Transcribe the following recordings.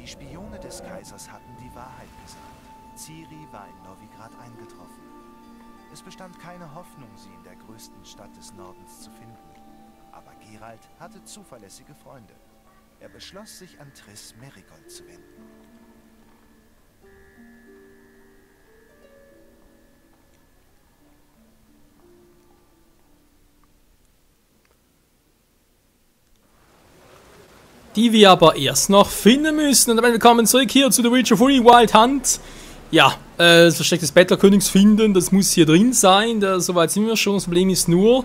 Die Spione des Kaisers hatten die Wahrheit gesagt. Ciri war in Novigrad eingetroffen. Es bestand keine Hoffnung, sie in der größten Stadt des Nordens zu finden. Aber Geralt hatte zuverlässige Freunde. Er beschloss, sich an Triss Merigold zu wenden. Die wir aber erst noch finden müssen. Und damit willkommen zurück hier zu The Witcher 3 Wild Hunt. Ja, das Versteck des Bettlerkönigs finden, das muss hier drin sein. Soweit sind wir schon. Das Problem ist nur,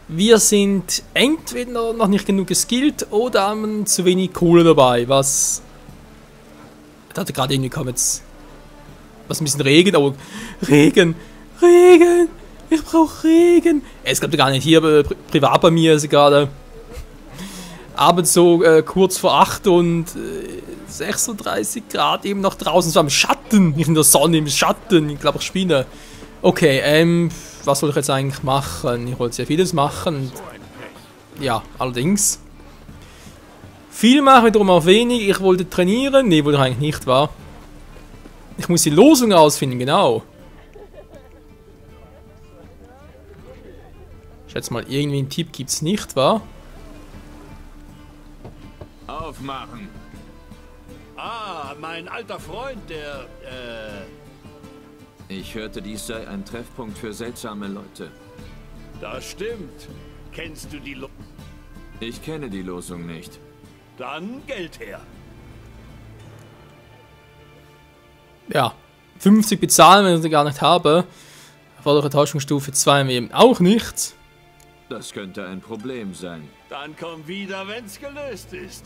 wir sind entweder noch nicht genug geskillt oder haben zu wenig Kohle dabei. Was... Ich dachte gerade irgendwie kommt jetzt... Was ein bisschen Regen, aber... Regen! Regen! Ich brauche Regen! Es kommt gar nicht hier, aber privat bei mir ist gerade... Abends so kurz vor 8 und 36 Grad eben noch draußen, so am Schatten, nicht in der Sonne, im Schatten, ich glaube ich spinne. Okay, was soll ich jetzt eigentlich machen? Ich wollte sehr vieles machen. Ja, allerdings. Viel mache ich darum auch wenig, ich wollte trainieren, nee, wollte ich eigentlich nicht, wahr? Ich muss die Losung ausfinden, genau. Ich schätze mal, irgendwie einen Tipp gibt es nicht, wahr? Aufmachen. Ah, mein alter Freund, der, Ich hörte, dies sei ein Treffpunkt für seltsame Leute. Das stimmt. Kennst du die Ich kenne die Losung nicht. Dann Geld her. Ja, 50 bezahlen, wenn ich sie gar nicht habe. Erfordere Tauschungsstufe 2 eben auch nicht. Das könnte ein Problem sein. Dann komm wieder, wenn's gelöst ist.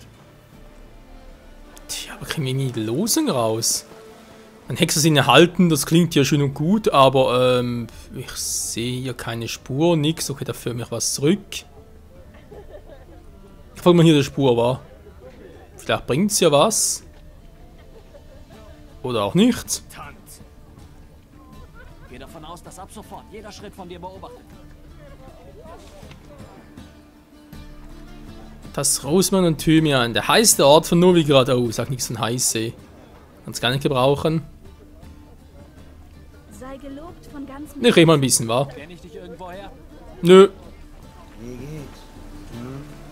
Tja, aber kriegen wir nie die Losung raus? Ein Hexersinn erhalten, das klingt ja schön und gut, aber ich sehe hier keine Spur, nix. Okay, da führt mich was zurück. Ich folge mal hier der Spur, war. Vielleicht bringt's ja was. Oder auch nicht. Tanz. Geh davon aus, dass ab sofort jeder Schritt von dir beobachtet wird. Das Rosman und Thymian, der heiße Ort von Novigrad. Oh, sag nichts von Heißsee. Kann's gar nicht gebrauchen. Sei gelobt von ganzem Ich rede mal ein bisschen, wa? Kenn ich dich irgendwoher? Nö. Wie geht's?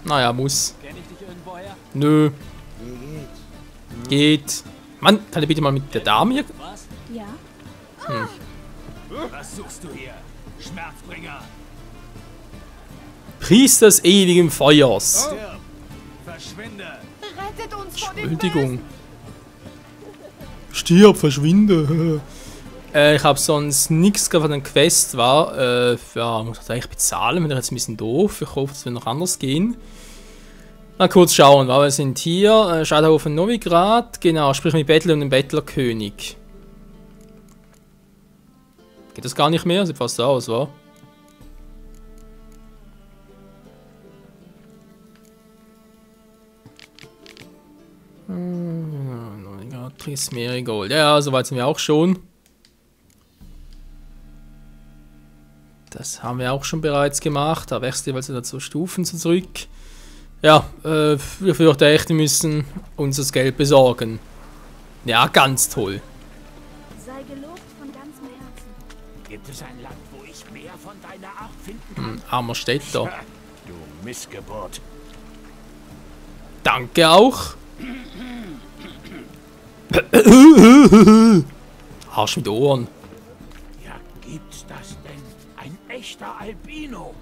Naja, muss. Kenn ich dich irgendwoher? Nö. Wie geht's? Geht. Mann, kann ich bitte mal mit der Dame hier... Was? Ja? Was suchst du hier? Schmerzbringer! Priester des ewigen Feuers. Stirb! Verschwinde! Rettet uns vor dem Entschuldigung. Stirb, verschwinde. Ich habe sonst nichts von den Quest, war. Ja, muss ich eigentlich bezahlen, wenn jetzt ein bisschen doof. Ich hoffe, es wird noch anders gehen. Mal kurz schauen, weil wir sind hier. Scheiterhof von Novigrad. Genau, sprich mit Bettler und dem Bettlerkönig. Geht das gar nicht mehr? Sieht fast so aus, wa? Triss Merigold. Ja, soweit sind wir auch schon. Das haben wir auch schon bereits gemacht. Da wechselt jeweils wieder zu Stufen zurück. Ja, wir fürchten echt, wir müssen uns das Geld besorgen. Ja, ganz toll. Sei gelobt von ganzem Herzen. Gibt es ein Land, wo ich mehr von deiner Art finden kann? Armer Städter. Du Missgeburt. Danke auch. Arsch mit Ohren. Ja, gibt's das denn? Ein echter Albino?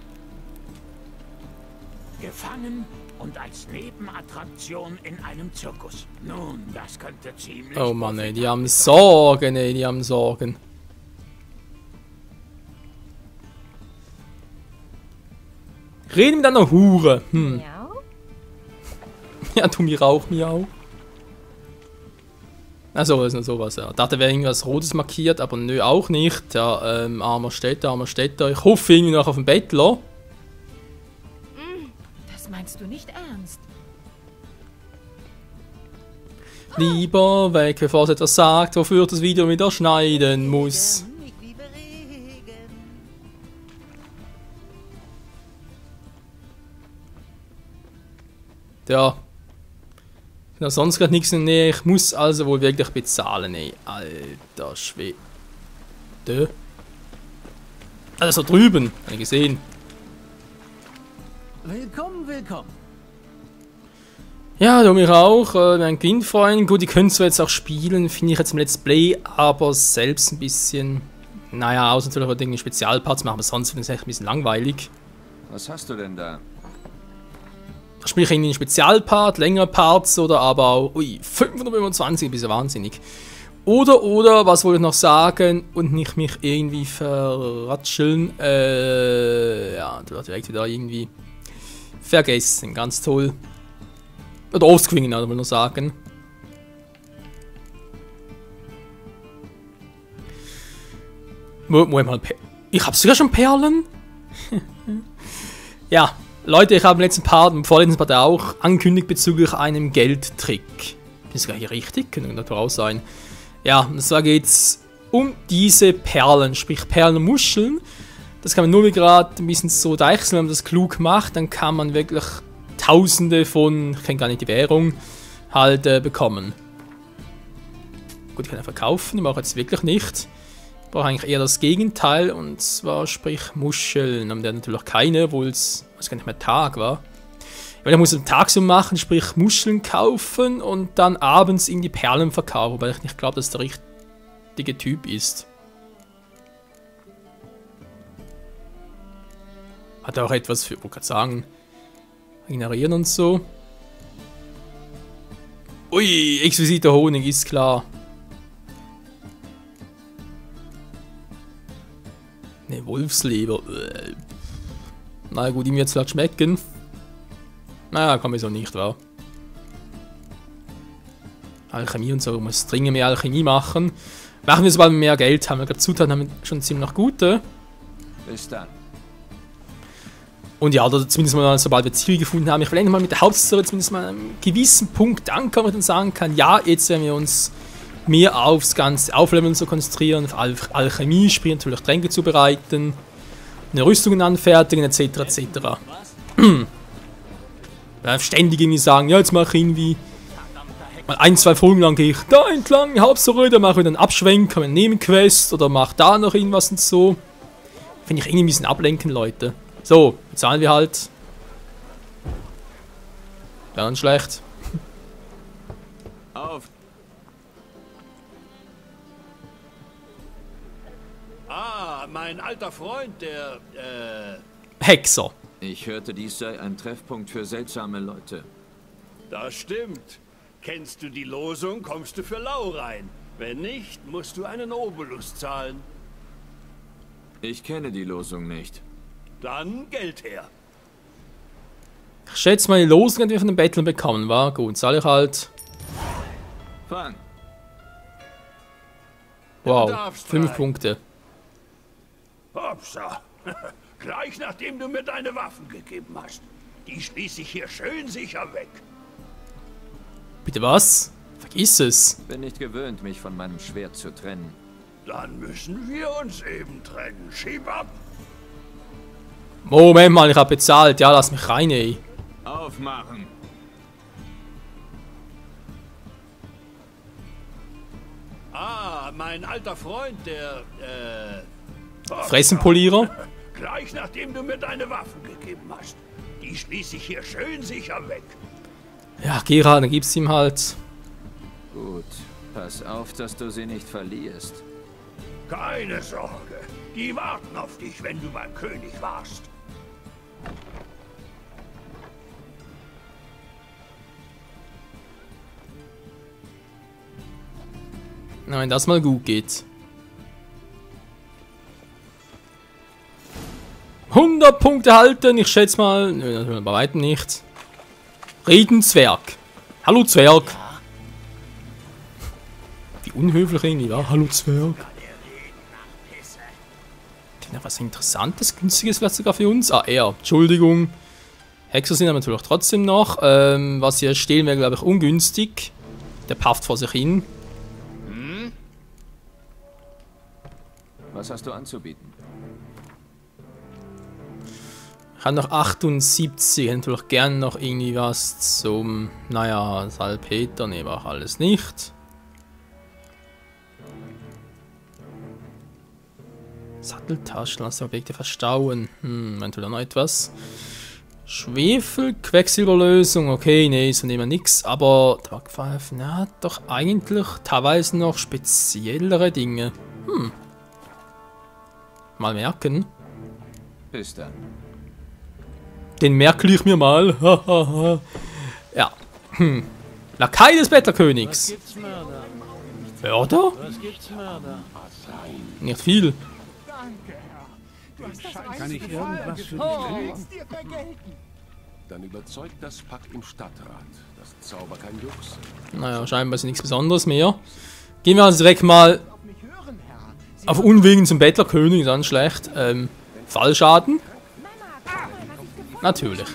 Gefangen und als Nebenattraktion in einem Zirkus. Nun, das könnte ziemlich... Oh Mann, ey, die haben Sorgen, ey, die haben Sorgen. Reden mit einer Hure. Miau? Ja, du mir auch, miau. Also, ist noch sowas, ja. Da wäre irgendwas Rotes markiert, aber nö, auch nicht. Ja, armer Städter, armer Städter. Ich hoffe irgendwie noch auf den Bettler. Das meinst du nicht ernst? Lieber weg, bevor es etwas sagt, wofür das Video wieder schneiden muss. Ich liebe Regen. Ja. Genau, sonst gerade nichts in der Nähe. Ich muss also wohl wirklich bezahlen, ey. Alter Schwede. Also drüben, habe ich gesehen. Willkommen, willkommen. Ja, du mich auch. Mein Gewinnfreund. Gut, die können zwar jetzt auch spielen, finde ich jetzt im Let's Play, aber selbst ein bisschen. Naja, außer natürlich auch irgendwie Spezialparts machen, aber sonst finde ich es echt ein bisschen langweilig. Was hast du denn da? Sprich irgendwie einen Spezialpart, längere Parts oder aber auch, ui, 525, ein bisschen wahnsinnig. Oder, was wollte ich noch sagen und nicht mich irgendwie verratscheln, ja, du hast direkt wieder irgendwie vergessen, ganz toll. Oder ausgewinnen, will ich noch sagen. Ich hab sogar schon Perlen? Ja, Leute, ich habe im letzten Part, im vorletzten Part auch, angekündigt bezüglich einem Geldtrick. Ist sogar hier richtig? Könnte natürlich auch sein. Ja, und zwar geht es um diese Perlen, sprich Perlen und Muscheln. Das kann man nur gerade ein bisschen so deichseln, wenn man das klug macht, dann kann man wirklich Tausende von, ich kenne gar nicht die Währung, halt bekommen. Gut, ich kann ja verkaufen, ich mache jetzt wirklich nicht. Ich brauche eigentlich eher das Gegenteil, und zwar sprich Muscheln. Haben der natürlich keine, obwohl es gar nicht mehr Tag war. Weil ich muss einen Tag so machen, sprich Muscheln kaufen und dann abends in die Perlen verkaufen, wobei ich nicht glaube, dass der richtige Typ ist. Hat er auch etwas für, wollte gerade sagen, ignorieren und so. Ui, exquisiter Honig, ist klar. Ne, Wolfsleber. Na gut, ihm wird es vielleicht schmecken. Naja, kann man so nicht, wahr? Alchemie und so, ich muss dringend mehr Alchemie machen. Machen wir es, weil wir mehr Geld haben. Ich glaube, Zutaten haben wir schon ziemlich gute. Bis dann. Und ja, oder zumindest mal, sobald wir Ziele gefunden haben. Ich will endlich mal mit der Hauptstory zumindest mal an einem gewissen Punkt ankommen, wo ich dann sagen kann, ja, jetzt werden wir uns mehr aufs ganze Aufleveln so konzentrieren, auf Alchemie, sprich natürlich Tränke zubereiten, eine Rüstung anfertigen, etc. etc. Ständig irgendwie sagen, ja, jetzt mache ich irgendwie mal 1, 2 Folgen lang gehe ich da entlang, Hauptstory, dann mache ich dann Abschwenken, eine Nebenquest oder mache da noch irgendwas und so. Finde ich irgendwie ein bisschen ablenken, Leute. So, bezahlen wir halt. Wäre nicht schlecht. Auf! Ah, mein alter Freund, der, Hexer. Ich hörte, dies sei ein Treffpunkt für seltsame Leute. Das stimmt. Kennst du die Losung, kommst du für lau rein. Wenn nicht, musst du einen Obolus zahlen. Ich kenne die Losung nicht. Dann Geld her. Ich schätze mal, die Losung die wir von den Bettlern bekommen, war gut. Zahle ich halt. Fang! Wow, 5 Punkte. Hopsa. Gleich nachdem du mir deine Waffen gegeben hast. Die schließe ich hier schön sicher weg. Bitte was? Vergiss es. Bin nicht gewöhnt, mich von meinem Schwert zu trennen. Dann müssen wir uns eben trennen. Schieb ab. Moment mal, ich habe bezahlt. Ja, lass mich rein, ey. Aufmachen! Ah, mein alter Freund, der, Fressenpolierer. Gleich nachdem du mir deine Waffen gegeben hast. Die schließe ich hier schön sicher weg. Ja, Gerald, dann gib's ihm halt. Gut, pass auf, dass du sie nicht verlierst. Keine Sorge. Die warten auf dich, wenn du beim König warst. Na, wenn das mal gut geht. 100 Punkte halten, ich schätze mal. Nö, natürlich bei weitem nicht. Redenzwerg. Hallo Zwerg. Wie unhöflich irgendwie, ja? Hallo Zwerg. Ja, was Interessantes, Günstiges vielleicht sogar für uns. Ah, er. Entschuldigung. Hexer sind aber natürlich trotzdem noch. Was hier stehlen wäre, glaube ich, ungünstig. Der pafft vor sich hin. Was hast du anzubieten? Ich habe noch 78. Natürlich gern noch irgendwie was zum, naja, Salpeter nehmen wir auch alles nicht. Satteltaschen, lass die Objekte verstauen. Eventuell auch noch etwas. Schwefel, Quecksilberlösung, okay, nee, so nehmen wir nix. Aber Tabakpfeifen, ja, doch eigentlich teilweise noch speziellere Dinge. Mal merken. Bis dann. Den merke ich mir mal. Ja. Lakai des Bettlerkönigs. Gibt's Mörder? Mörder? Was gibt's Mörder? Nicht viel. Kann ich irgendwas für dich tun? Dann überzeugt das Pack im Stadtrat, dass Zauber kein Jux sind. Naja, scheinbar ist nichts Besonderes mehr. Gehen wir also direkt mal auf Unwegen zum Bettlerkönig, dann schlecht. Fallschaden? Natürlich.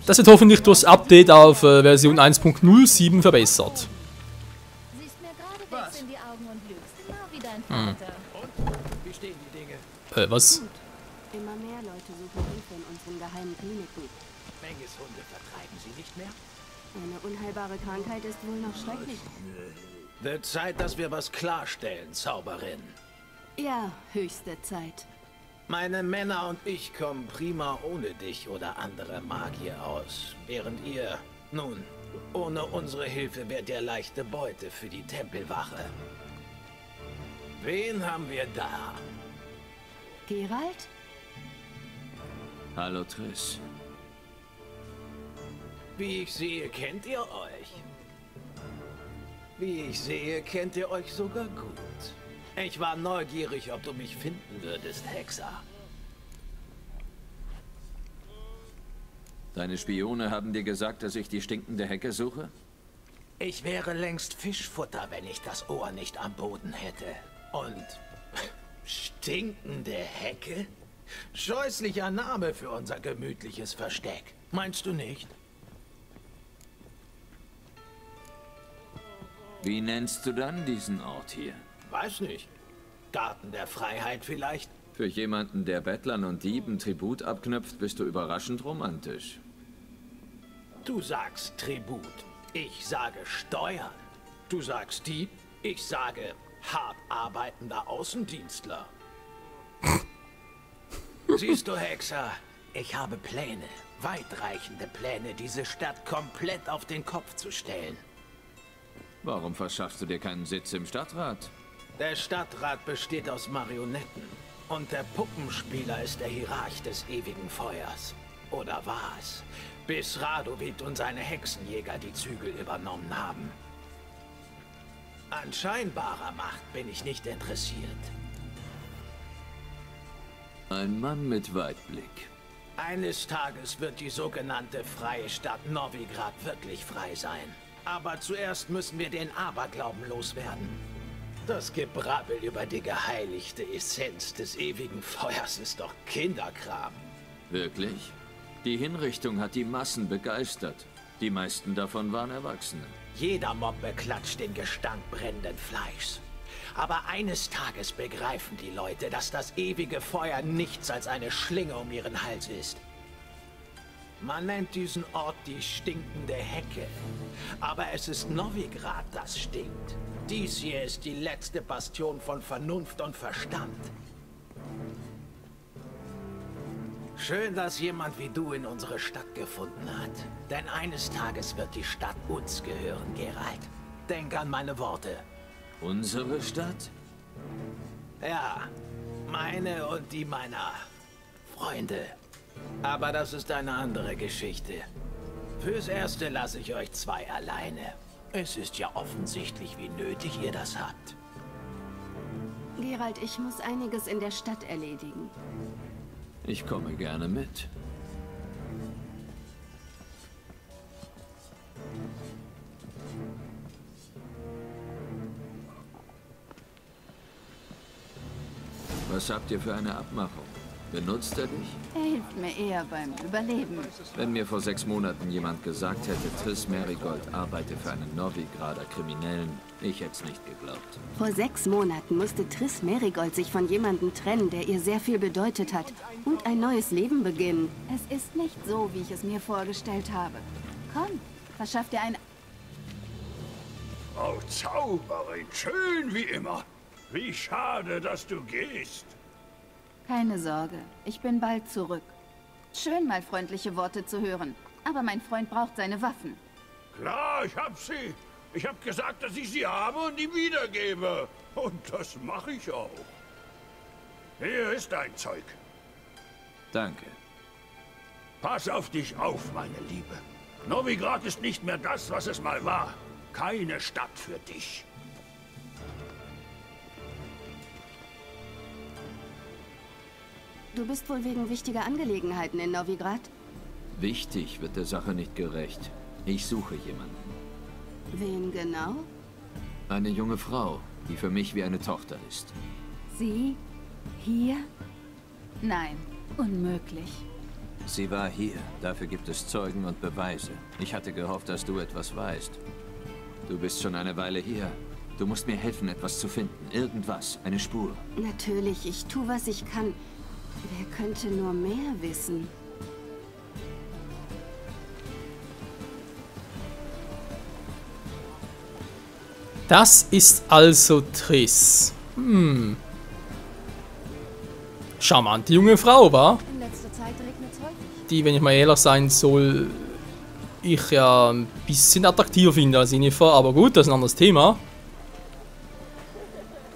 Das wird hoffentlich durchs Update auf Version 1.07 verbessert. Siehst mir geradewegs in die Augen und lügst, genau wie dein Vater. Wie stehen die Dinge? Was? Immer mehr Leute suchen Hilfe in unseren geheimen Kliniken. Mengeshunde vertreiben sie nicht mehr? Eine unheilbare Krankheit ist wohl noch schrecklich. Wird Zeit, dass wir was klarstellen, Zauberin. Ja, höchste Zeit. Meine Männer und ich kommen prima ohne dich oder andere Magier aus, während ihr, nun, ohne unsere Hilfe wärt ihr leichte Beute für die Tempelwache. Wen haben wir da? Geralt? Hallo, Triss. Wie ich sehe, kennt ihr euch. Wie ich sehe, kennt ihr euch sogar gut. Ich war neugierig, ob du mich finden würdest, Hexer. Deine Spione haben dir gesagt, dass ich die stinkende Hecke suche? Ich wäre längst Fischfutter, wenn ich das Ohr nicht am Boden hätte. Und stinkende Hecke? Scheußlicher Name für unser gemütliches Versteck. Meinst du nicht? Wie nennst du dann diesen Ort hier? Weiß nicht. Garten der Freiheit vielleicht? Für jemanden, der Bettlern und Dieben Tribut abknöpft, bist du überraschend romantisch. Du sagst Tribut. Ich sage Steuern. Du sagst Dieb. Ich sage hart arbeitender Außendienstler. Siehst du, Hexer, ich habe Pläne. Weitreichende Pläne, diese Stadt komplett auf den Kopf zu stellen. Warum verschaffst du dir keinen Sitz im Stadtrat? Der Stadtrat besteht aus Marionetten. Und der Puppenspieler ist der Hierarch des ewigen Feuers. Oder war es? Bis Radovid und seine Hexenjäger die Zügel übernommen haben. An scheinbarer Macht bin ich nicht interessiert. Ein Mann mit Weitblick. Eines Tages wird die sogenannte freie Stadt Novigrad wirklich frei sein. Aber zuerst müssen wir den Aberglauben loswerden. Das Gebrabbel über die geheiligte Essenz des ewigen Feuers ist doch Kinderkram. Wirklich? Die Hinrichtung hat die Massen begeistert. Die meisten davon waren Erwachsene. Jeder Mob beklatscht den Gestank brennenden Fleischs. Aber eines Tages begreifen die Leute, dass das ewige Feuer nichts als eine Schlinge um ihren Hals ist. Man nennt diesen Ort die stinkende Hecke. Aber es ist Novigrad, das stinkt. Dies hier ist die letzte Bastion von Vernunft und Verstand. Schön, dass jemand wie du in unsere Stadt gefunden hat. Denn eines Tages wird die Stadt uns gehören, Geralt. Denk an meine Worte. Unsere Stadt? Ja, meine und die meiner Freunde. Aber das ist eine andere Geschichte. Fürs Erste lasse ich euch zwei alleine. Es ist ja offensichtlich, wie nötig ihr das habt. Geralt, ich muss einiges in der Stadt erledigen. Ich komme gerne mit. Was habt ihr für eine Abmachung? Benutzt er dich? Er hilft mir eher beim Überleben. Wenn mir vor 6 Monaten jemand gesagt hätte, Triss Merigold arbeite für einen Novigrader Kriminellen, ich hätte es nicht geglaubt. Vor 6 Monaten musste Triss Merigold sich von jemandem trennen, der ihr sehr viel bedeutet hat, und ein neues Leben beginnen. Es ist nicht so, wie ich es mir vorgestellt habe. Komm, verschaff dir ein... Oh, Zauberin, schön wie immer. Wie schade, dass du gehst. Keine Sorge, ich bin bald zurück. Schön, mal freundliche Worte zu hören. Aber mein Freund braucht seine Waffen. Klar, ich hab sie. Ich hab gesagt, dass ich sie habe und ihm wiedergebe. Und das mache ich auch. Hier ist dein Zeug. Danke. Pass auf dich auf, meine Liebe. Novigrad ist nicht mehr das, was es mal war. Keine Stadt für dich. Du bist wohl wegen wichtiger Angelegenheiten in Novigrad? Wichtig wird der Sache nicht gerecht. Ich suche jemanden. Wen genau? Eine junge Frau, die für mich wie eine Tochter ist. Sie? Hier? Nein, unmöglich. Sie war hier. Dafür gibt es Zeugen und Beweise. Ich hatte gehofft, dass du etwas weißt. Du bist schon eine Weile hier. Du musst mir helfen, etwas zu finden. Irgendwas. Eine Spur. Natürlich, ich tue, was ich kann. Wer könnte nur mehr wissen? Das ist also Triss. Charmante junge Frau, war? In letzter Zeit regnet es häufig. Die, wenn ich mal ehrlich sein soll, ich ja ein bisschen attraktiver finde als Yennefer, aber gut, das ist ein anderes Thema.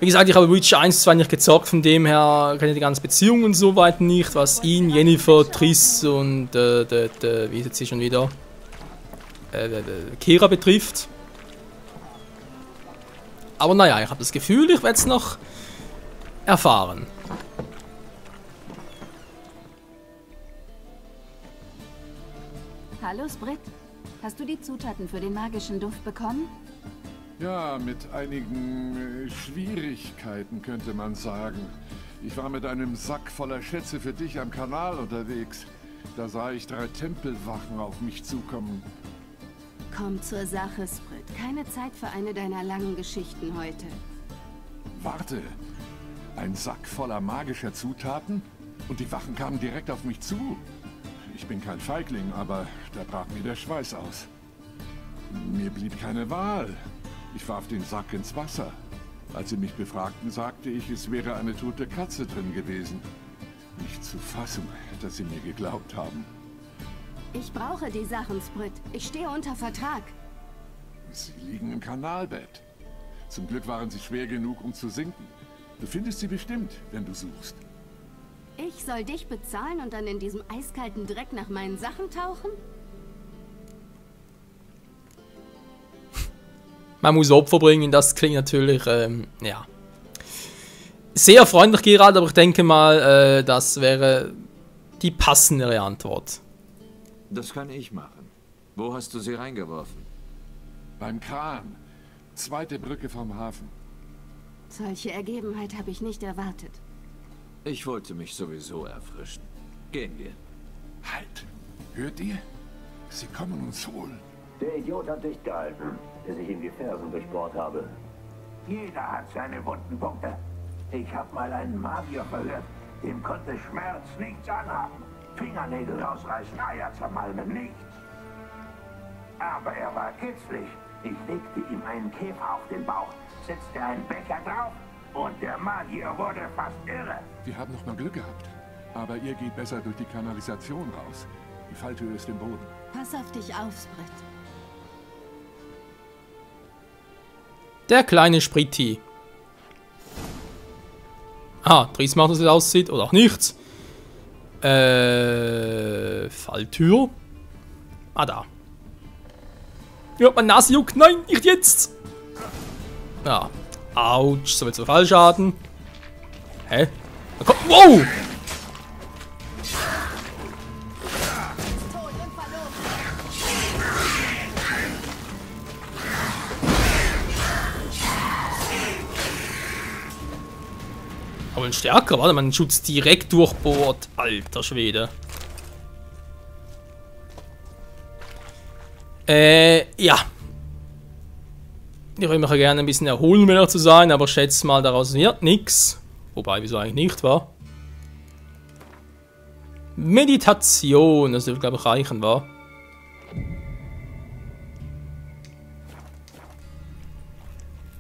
Wie gesagt, ich habe Witcher 1 zwar nicht gezockt, von dem her kenne ich die ganze Beziehung und so weiter nicht, was ihn, Yennefer, Triss und wie ist jetzt hier schon wieder, Kira betrifft. Aber naja, ich habe das Gefühl, ich werde es noch erfahren. Hallo, Sprit. Hast du die Zutaten für den magischen Duft bekommen? Ja, mit einigen Schwierigkeiten könnte man sagen. Ich war mit einem Sack voller Schätze für dich am Kanal unterwegs. Da sah ich 3 Tempelwachen auf mich zukommen. Komm zur Sache, Sprit. Keine Zeit für eine deiner langen Geschichten heute. Warte, ein Sack voller magischer Zutaten? Und die Wachen kamen direkt auf mich zu. Ich bin kein Feigling, aber da brach mir der Schweiß aus. Mir blieb keine Wahl. Ich warf den Sack ins Wasser. Als sie mich befragten, sagte ich, es wäre eine tote Katze drin gewesen. Nicht zu fassen, dass sie mir geglaubt haben. Ich brauche die Sachen, Sprit. Ich stehe unter Vertrag. Sie liegen im Kanalbett. Zum Glück waren sie schwer genug, um zu sinken. Du findest sie bestimmt, wenn du suchst. Ich soll dich bezahlen und dann in diesem eiskalten Dreck nach meinen Sachen tauchen? Man muss Opfer bringen, das klingt natürlich, ja. Sehr freundlich, Geralt, aber ich denke mal, das wäre die passendere Antwort. Das kann ich machen. Wo hast du sie reingeworfen? Beim Kran. 2. Brücke vom Hafen. Solche Ergebenheit habe ich nicht erwartet. Ich wollte mich sowieso erfrischen. Gehen wir. Halt! Hört ihr? Sie kommen uns holen. Der Idiot hat dicht gehalten, bis ich ihm die Fersen durchbohrt habe. Jeder hat seine wunden Punkte. Ich habe mal einen Magier verhört. Dem konnte Schmerz nichts anhaben. Fingernägel rausreißen, Eier zermalmen, nichts. Aber er war kitzlig. Ich legte ihm einen Käfer auf den Bauch, setzte einen Becher drauf und der Magier wurde fast irre. Wir haben noch mal Glück gehabt. Aber ihr geht besser durch die Kanalisation raus. Die Falltür ist im Boden. Pass auf dich auf, Sprit. Der kleine Spritti. Ah, Triss macht, dass es aussieht, oder auch nichts. Falltür. Ah, da. Ja, meine Nase juckt. Nein, nicht jetzt. Ja. Autsch, so wird so Fallschaden. Hä? Wow! Aber ein stärker, warte, man Schutz direkt durchbohrt. Alter Schwede. Ja. Ich würde mich gerne ein bisschen erholen, um ehrlich zu sein, aber ich schätze mal, daraus wird nichts. Wobei, wieso eigentlich nicht, war? Meditation, das dürfte, glaube ich, reichen, war.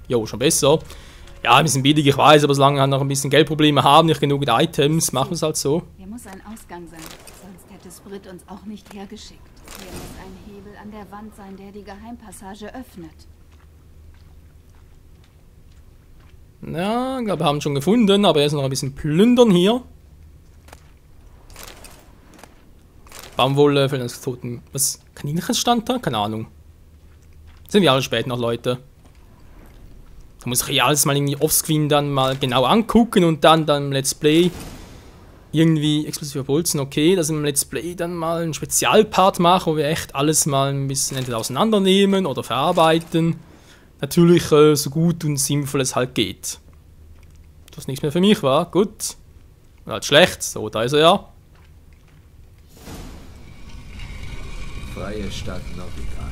Jo, schon besser. Ja, ein bisschen billig, ich weiß, aber solange wir noch ein bisschen Geldprobleme haben, nicht genug Items, machen wir es halt so. Hier muss ein Ausgang sein, sonst hätte Sprit uns auch nicht hergeschickt. Hier muss ein Hebel an der Wand sein, der die Geheimpassage öffnet. Ja, ich glaube, wir haben ihn schon gefunden, aber erst noch ein bisschen plündern hier. Baumwolle für den Toten. Was? Kaninchen stand da? Keine Ahnung. Sind wir alle spät noch, Leute. Da muss ich ja alles mal irgendwie offscreen dann mal genau angucken und dann im Let's Play irgendwie explosiver Bolzen, okay, dass ich im Let's Play dann mal einen Spezialpart mache, wo wir echt alles mal ein bisschen entweder auseinandernehmen oder verarbeiten. Natürlich so gut und sinnvoll es halt geht. Das nichts mehr für mich war, gut. Und halt schlecht, so, da ist er ja. Freie Stadt Novigrad.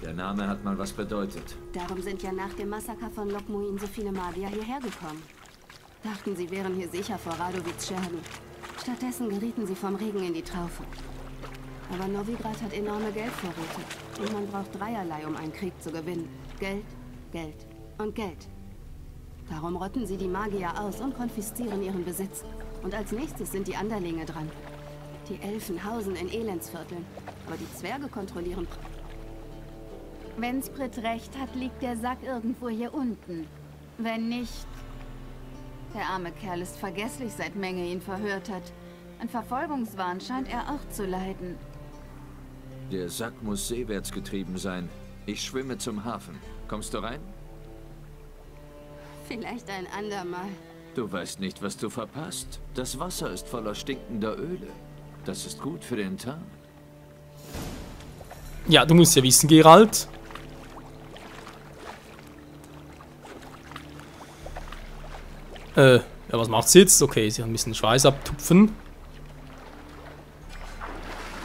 Der Name hat mal was bedeutet. Darum sind ja nach dem Massaker von Lokmuin so viele Magier hierher gekommen. Dachten, sie wären hier sicher vor Radovids Schergen. Stattdessen gerieten sie vom Regen in die Traufe. Aber Novigrad hat enorme Geldvorräte. Und man braucht dreierlei, um einen Krieg zu gewinnen. Geld, Geld und Geld. Darum rotten sie die Magier aus und konfiszieren ihren Besitz. Und als nächstes sind die Anderlinge dran. Die Elfen hausen in Elendsvierteln, aber die Zwerge kontrollieren... Wenn Sprit recht hat, liegt der Sack irgendwo hier unten. Wenn nicht... Der arme Kerl ist vergesslich, seit Menge ihn verhört hat. An Verfolgungswahn scheint er auch zu leiden. Der Sack muss seewärts getrieben sein. Ich schwimme zum Hafen. Kommst du rein? Vielleicht ein andermal. Du weißt nicht, was du verpasst. Das Wasser ist voller stinkender Öle. Das ist gut für den Tarn. Ja, du musst ja wissen, Geralt. Ja, was macht sie jetzt? Okay, sie hat ein bisschen Schweiß abtupfen.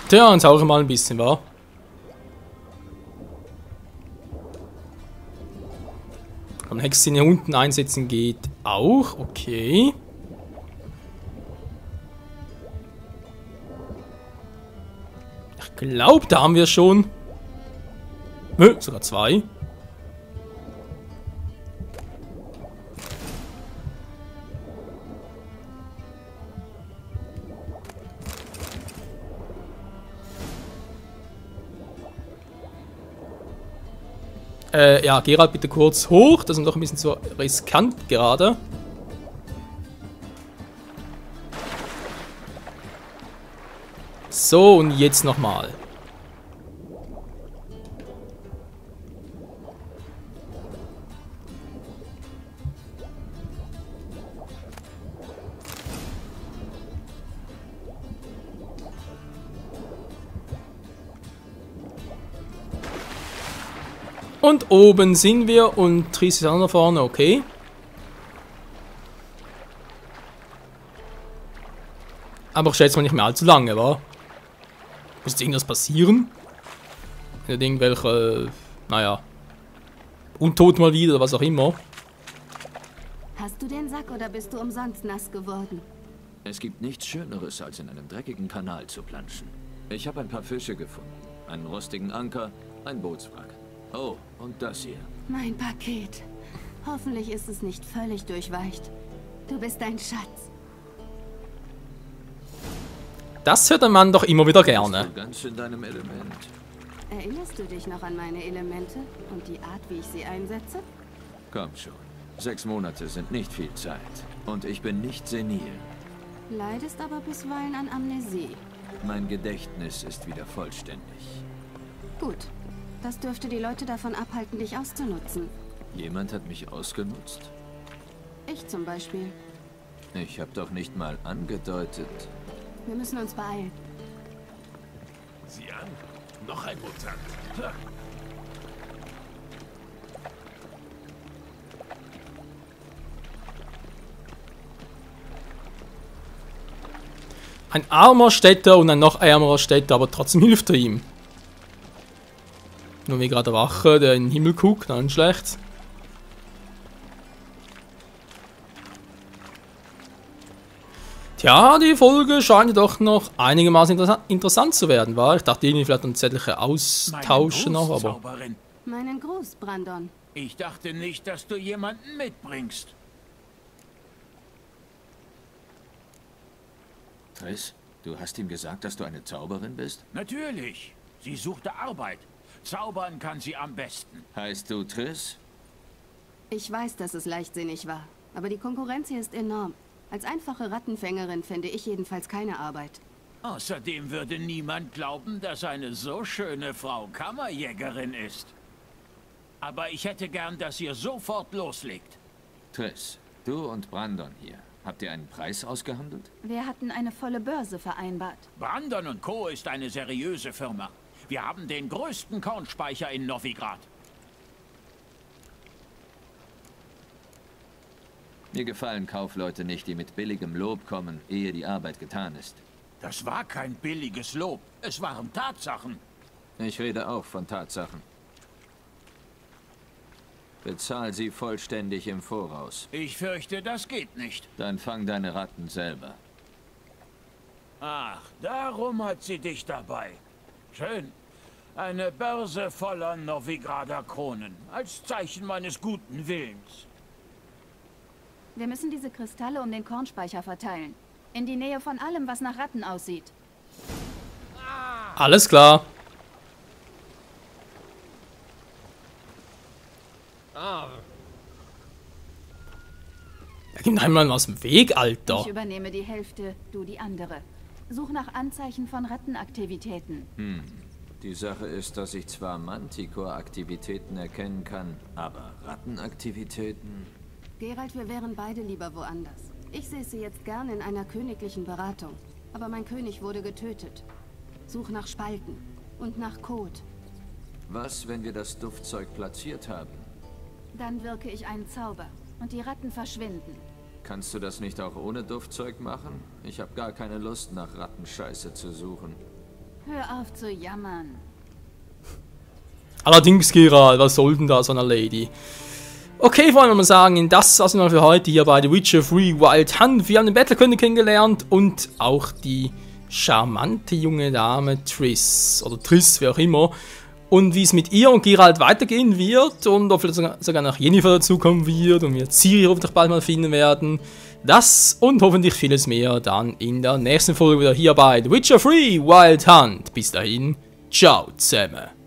Tja, und sauge mal ein bisschen, wa? Kann Hexen hier unten einsetzen geht auch, okay. Ich glaube, da haben wir schon. Sogar zwei. Ja, Geralt bitte kurz hoch. Das ist doch ein bisschen so riskant gerade. So, und jetzt nochmal. Und oben sind wir und Triss ist auch noch vorne, okay. Aber ich schätze mal nicht mehr allzu lange, wa? Muss jetzt irgendwas passieren? Irgendwelche, naja, Untot mal wieder oder was auch immer. Hast du den Sack oder bist du umsonst nass geworden? Es gibt nichts Schöneres, als in einem dreckigen Kanal zu planschen. Ich habe ein paar Fische gefunden. Einen rostigen Anker, ein Bootswrack. Oh, und das hier. Mein Paket. Hoffentlich ist es nicht völlig durchweicht. Du bist ein Schatz. Das hört ein Mann doch immer wieder gerne. Bist du ganz in deinem Element. Erinnerst du dich noch an meine Elemente und die Art, wie ich sie einsetze? Komm schon. 6 Monate sind nicht viel Zeit. Und ich bin nicht senil. Leidest aber bisweilen an Amnesie. Mein Gedächtnis ist wieder vollständig. Gut. Das dürfte die Leute davon abhalten, dich auszunutzen. Jemand hat mich ausgenutzt? Ich zum Beispiel. Ich habe doch nicht mal angedeutet. Wir müssen uns beeilen. Sieh an, noch ein Mutant. Ein armer Städter und ein noch ärmerer Städter, aber trotzdem hilft er ihm. Nur wie gerade der Wache, der in den Himmel guckt, nein, schlecht. Tja, die Folge scheint doch noch einigermaßen interessant zu werden, war? Ich dachte irgendwie vielleicht ein zeitliche Austausche noch, aber... Meinen Gruß, Brandon. Ich dachte nicht, dass du jemanden mitbringst. Triss, du hast ihm gesagt, dass du eine Zauberin bist? Natürlich. Sie suchte Arbeit. Zaubern kann sie am besten. Heißt du Triss? Ich weiß, dass es leichtsinnig war, aber die Konkurrenz hier ist enorm. Als einfache Rattenfängerin fände ich jedenfalls keine Arbeit. Außerdem würde niemand glauben, dass eine so schöne Frau Kammerjägerin ist. Aber ich hätte gern, dass ihr sofort loslegt. Triss, du und Brandon hier. Habt ihr einen Preis ausgehandelt? Wir hatten eine volle Börse vereinbart. Brandon & Co. ist eine seriöse Firma. Wir haben den größten Kornspeicher in Novigrad. Mir gefallen Kaufleute nicht, die mit billigem Lob kommen, ehe die Arbeit getan ist. Das war kein billiges Lob. Es waren Tatsachen. Ich rede auch von Tatsachen. Bezahl sie vollständig im Voraus. Ich fürchte, das geht nicht. Dann fang deine Ratten selber. Ach, darum hat sie dich dabei. Schön. Eine Börse voller Novigrader Kronen. Als Zeichen meines guten Willens. Wir müssen diese Kristalle um den Kornspeicher verteilen. In die Nähe von allem, was nach Ratten aussieht. Alles klar. Gib einmal aus dem Weg, Alter. Ich übernehme die Hälfte, du die andere. Such nach Anzeichen von Rattenaktivitäten. Die Sache ist, dass ich zwar Manticore-Aktivitäten erkennen kann, aber Rattenaktivitäten... Geralt, wir wären beide lieber woanders. Ich sehe sie jetzt gern in einer königlichen Beratung. Aber mein König wurde getötet. Such nach Spalten und nach Kot. Was, wenn wir das Duftzeug platziert haben? Dann wirke ich einen Zauber und die Ratten verschwinden. Kannst du das nicht auch ohne Duftzeug machen? Ich habe gar keine Lust, nach Rattenscheiße zu suchen. Hör auf zu jammern. Allerdings, Geralt, was soll denn da so eine Lady? Okay, wollen wir mal sagen, das war's noch für heute hier bei The Witcher 3 Wild Hunt. Wir haben den Battlekönig kennengelernt und auch die charmante junge Dame Triss, oder Triss, wie auch immer. Und wie es mit ihr und Geralt weitergehen wird und ob vielleicht sogar noch Jennifer dazukommen wird und wir Ciri hoffentlich bald mal finden werden. Das und hoffentlich vieles mehr dann in der nächsten Folge wieder hier bei The Witcher 3 Wild Hunt. Bis dahin, ciao zusammen.